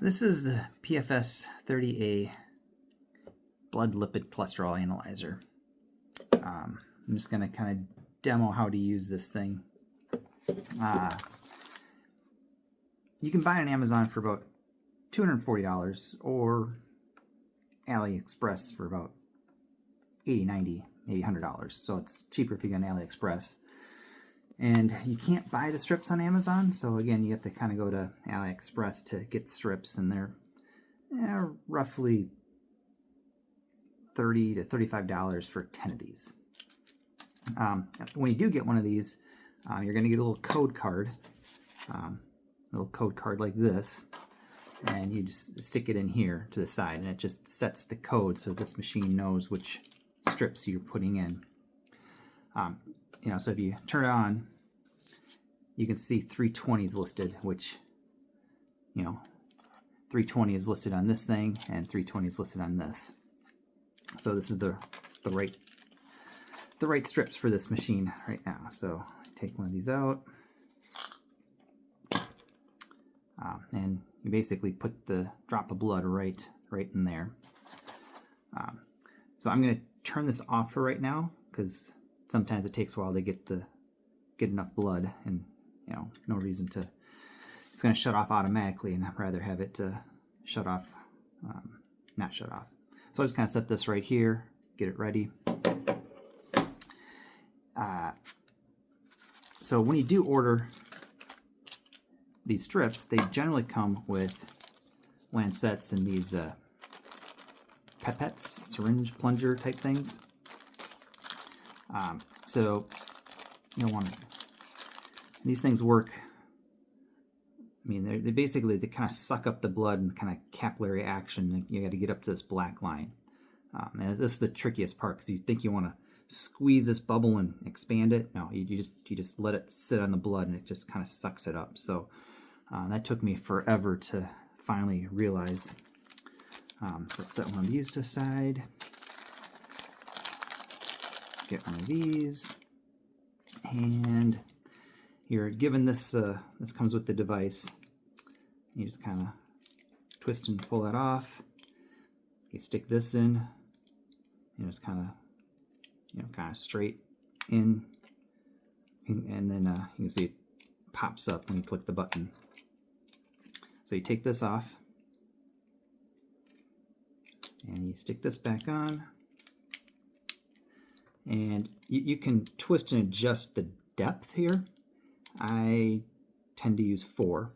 This is the PFS-30A blood lipid cholesterol analyzer. I'm just going to kind of demo how to use this thing. You can buy it on Amazon for about $240 or AliExpress for about $80, $90, maybe $100. So it's cheaper if you get on AliExpress. And you can't buy the strips on Amazon, so again, you have to kind of go to AliExpress to get the strips, and they're roughly $30 to $35 for 10 of these. When you do get one of these, you're going to get a little code card, like this, and you just stick it in here to the side, and it just sets the code so this machine knows which strips you're putting in. So if you turn it on, you can see 320 is listed, which, 320 is listed on this thing, and 320 is listed on this. So this is the right strips for this machine right now. So take one of these out, and you basically put the drop of blood right in there. So I'm going to turn this off for right now, because sometimes it takes a while to get enough blood, and no reason to. It's going to shut off automatically, and I'd rather have it shut off, not shut off. So I just kind of set this right here, get it ready. So when you do order these strips, they generally come with lancets and these pipettes, syringe plunger type things. So you don't want to. These things work. I mean, they kind of suck up the blood and kind of capillary action. You got to get up to this black line. And this is the trickiest part, because you think you want to squeeze this bubble and expand it. No, you just let it sit on the blood, and it just kind of sucks it up. So that took me forever to finally realize. So set one of these aside. Get one of these, and you're given this. This comes with the device. You just kind of twist and pull that off. You stick this in. It's kind of straight in, and then you can see it pops up when you click the button. So you take this off, and you stick this back on. And you can twist and adjust the depth here. I tend to use 4.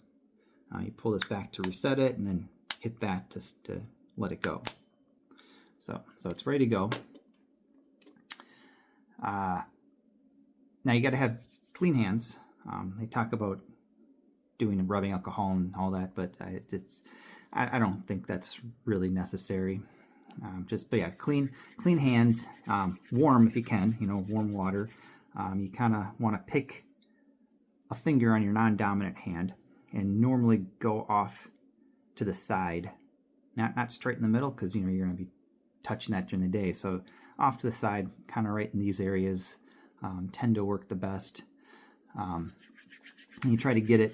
You pull this back to reset it, and then hit that to let it go. So it's ready to go. Now you got to have clean hands. They talk about doing rubbing alcohol and all that, but I don't think that's really necessary. But yeah, clean hands, warm if you can, warm water. You kind of want to pick a finger on your non-dominant hand and normally go off to the side, not straight in the middle, because you're going to be touching that during the day. So off to the side, kind of right in these areas, tend to work the best. And you try to get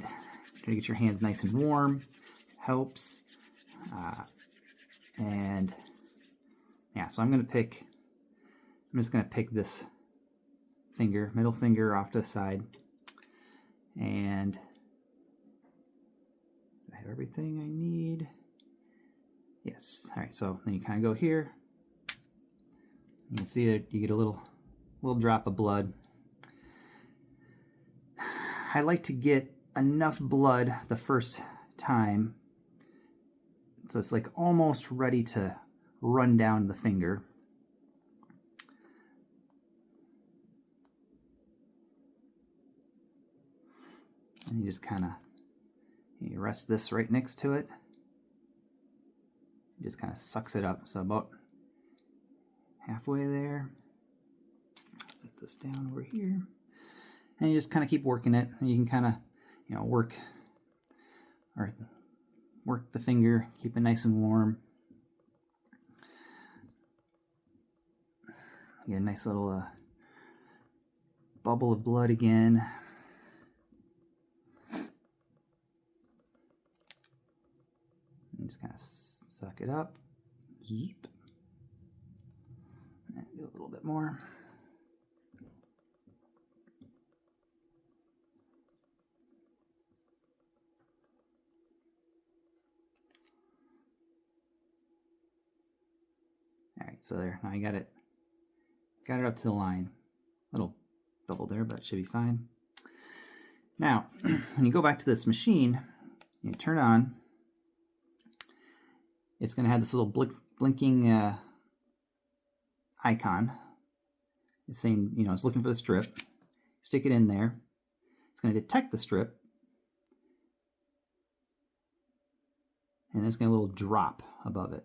your hands nice and warm, helps. And yeah, so I'm just going to pick this middle finger off to the side. And I have everything I need. Yes. All right, so then you kind of go here. You can see that you get a little drop of blood. I like to get enough blood the first time, so it's like almost ready to run down the finger. And you just kind of rest this right next to it. It just kind of sucks it up. So about halfway there. Set this down over here. And you just kind of keep working it. And you can kind of, work the finger, keep it nice and warm. Get a nice little bubble of blood again. And just kind of suck it up. And do a little bit more. All right, so there, now I got it up to the line. Little bubble there, but it should be fine. Now, when you go back to this machine, you turn on, it's going to have this little blinking icon. It's saying, you know, it's looking for the strip. Stick it in there. It's going to detect the strip. And then it's going to have a little drop above it.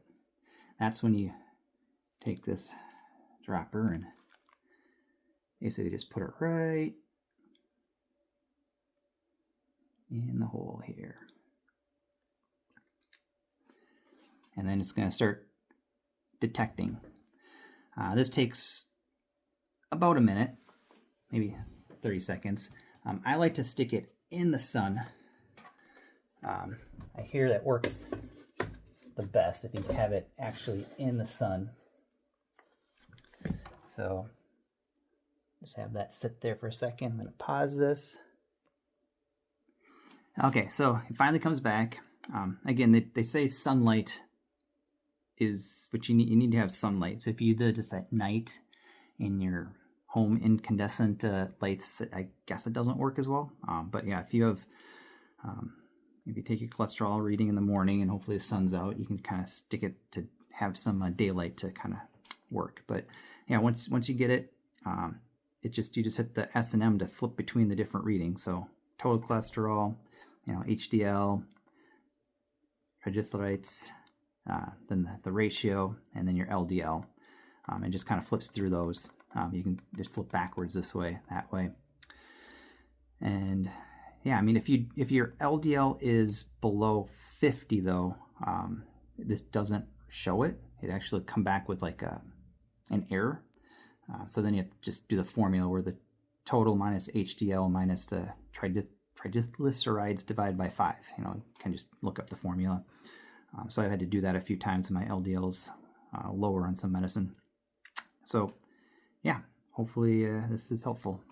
That's when you take this dropper and basically just put it right in the hole here. And then it's going to start detecting. This takes about a minute, maybe 30 seconds. I like to stick it in the sun. I hear that works the best if you have it actually in the sun. So just have that sit there for a second. I'm going to pause this. Okay, so it finally comes back. Again, they say sunlight is what you need. You need to have sunlight. So if you did this at night in your home incandescent lights, I guess it doesn't work as well. But yeah, if you have, if you take your cholesterol reading in the morning and hopefully the sun's out, you can kind of stick it to have some daylight to kind of work. But yeah, once you get it, you just hit the S and M to flip between the different readings. So total cholesterol, you know, HDL, triglycerides, then the ratio, and then your LDL, and just kind of flips through those. You can just flip backwards this way, that way. And yeah, I mean, if your LDL is below 50 though, this doesn't show it. It actually come back with like an error. So then you have to just do the formula where the total minus HDL minus the triglycerides divided by 5. You know, you can just look up the formula. So I've had to do that a few times, and my LDL's lower on some medicine. So yeah, hopefully this is helpful.